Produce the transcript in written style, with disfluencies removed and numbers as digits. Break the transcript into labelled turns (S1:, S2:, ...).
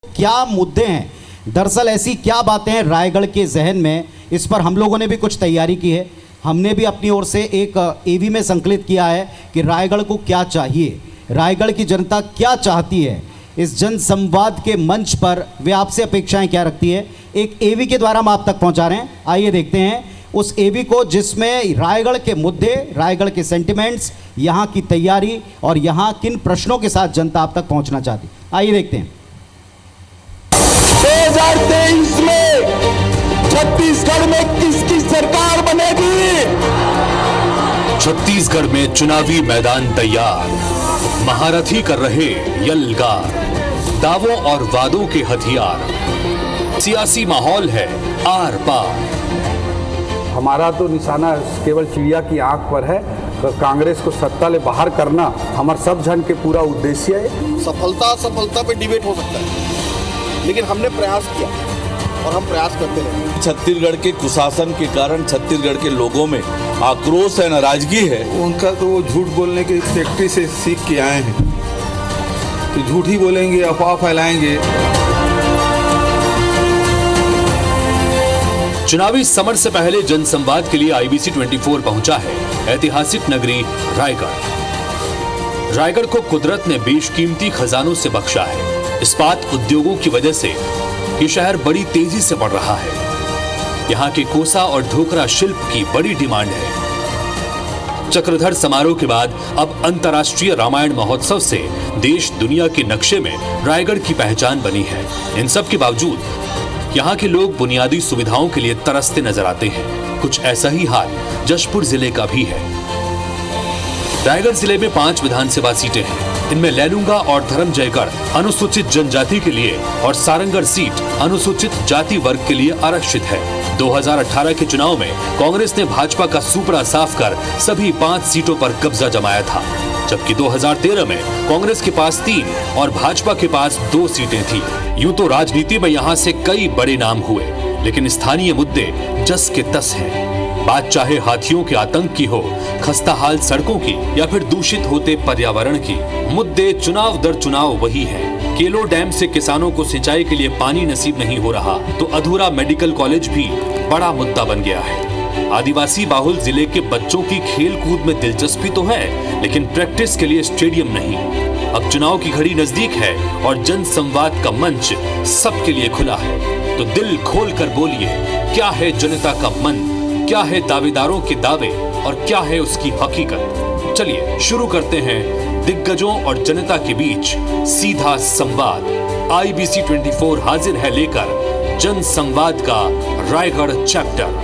S1: क्या मुद्दे हैं, दरअसल ऐसी क्या बातें हैं रायगढ़ के जहन में, इस पर हम लोगों ने भी कुछ तैयारी की है। हमने भी अपनी ओर से एक एवी में संकलित किया है कि रायगढ़ को क्या चाहिए, रायगढ़ की जनता क्या चाहती है। इस जन संवाद के मंच पर वे आपसे अपेक्षाएं क्या रखती है, एक एवी के द्वारा हम आप तक पहुंचा रहे हैं। आइए देखते हैं उस एवी को जिसमें रायगढ़ के मुद्दे, रायगढ़ के सेंटिमेंट्स, यहाँ की तैयारी और यहाँ किन प्रश्नों के साथ जनता आप तक पहुंचना चाहती। आइए देखते हैं।
S2: 2023 में छत्तीसगढ़ में किसकी सरकार बनेगी?
S3: छत्तीसगढ़ में चुनावी मैदान तैयार, महारथी कर रहे यलगार, दावों और वादों के हथियार, सियासी माहौल है आर पार।
S4: हमारा तो निशाना केवल चिड़िया की आंख पर है। कांग्रेस को सत्ता ले बाहर करना हमार सब जन के पूरा उद्देश्य है।
S2: सफलता पे डिबेट हो सकता है, लेकिन हमने प्रयास किया और हम प्रयास करते रहे।
S5: छत्तीसगढ़ के कुशासन के कारण छत्तीसगढ़ के लोगों में आक्रोश है, नाराजगी है।
S6: उनका तो वो झूठ बोलने की फैक्ट्री से सीख के आए हैं, तो झूठ ही बोलेंगे, अफवाह फैलाएंगे।
S3: चुनावी समर से पहले जनसंवाद के लिए IBC 24 पहुंचा है ऐतिहासिक नगरी रायगढ़। रायगढ़ को कुदरत ने बेशकीमती खजानों से बख्शा है। इस्पात उद्योगों की वजह से ये शहर बड़ी तेजी से बढ़ रहा है। यहाँ के कोसा और ढोकरा शिल्प की बड़ी डिमांड है। चक्रधर समारोह के बाद अब अंतर्राष्ट्रीय रामायण महोत्सव से देश दुनिया के नक्शे में रायगढ़ की पहचान बनी है। इन सब के बावजूद यहाँ के लोग बुनियादी सुविधाओं के लिए तरसते नजर आते हैं। कुछ ऐसा ही हाल जशपुर जिले का भी है। रायगढ़ जिले में 5 विधानसभा सीटें हैं। इनमें लैलूंगा और धर्मजयगढ़ अनुसूचित जनजाति के लिए और सारंगढ़ सीट अनुसूचित जाति वर्ग के लिए आरक्षित है। 2018 के चुनाव में कांग्रेस ने भाजपा का सुपड़ा साफ कर सभी 5 सीटों पर कब्जा जमाया था, जबकि 2013 में कांग्रेस के पास 3 और भाजपा के पास 2 सीटें थी। यूं तो राजनीति में यहाँ से कई बड़े नाम हुए, लेकिन स्थानीय मुद्दे जस के तस हैं। बात चाहे हाथियों के आतंक की हो, खस्ता हाल सड़कों की या फिर दूषित होते पर्यावरण की, मुद्दे चुनाव दर चुनाव वही है। केलो डैम से किसानों को सिंचाई के लिए पानी नसीब नहीं हो रहा, तो अधूरा मेडिकल कॉलेज भी बड़ा मुद्दा बन गया है। आदिवासी बाहुल जिले के बच्चों की खेल कूद में दिलचस्पी तो है, लेकिन प्रैक्टिस के लिए स्टेडियम नहीं। अब चुनाव की घड़ी नजदीक है और जन संवाद का मंच सबके लिए खुला है, तो दिल खोल कर बोलिए, क्या है जनता का मन, क्या है दावेदारों के दावे और क्या है उसकी हकीकत। चलिए शुरू करते हैं दिग्गजों और जनता के बीच सीधा संवाद। IBC 24 हाजिर है लेकर जन संवाद का रायगढ़ चैप्टर।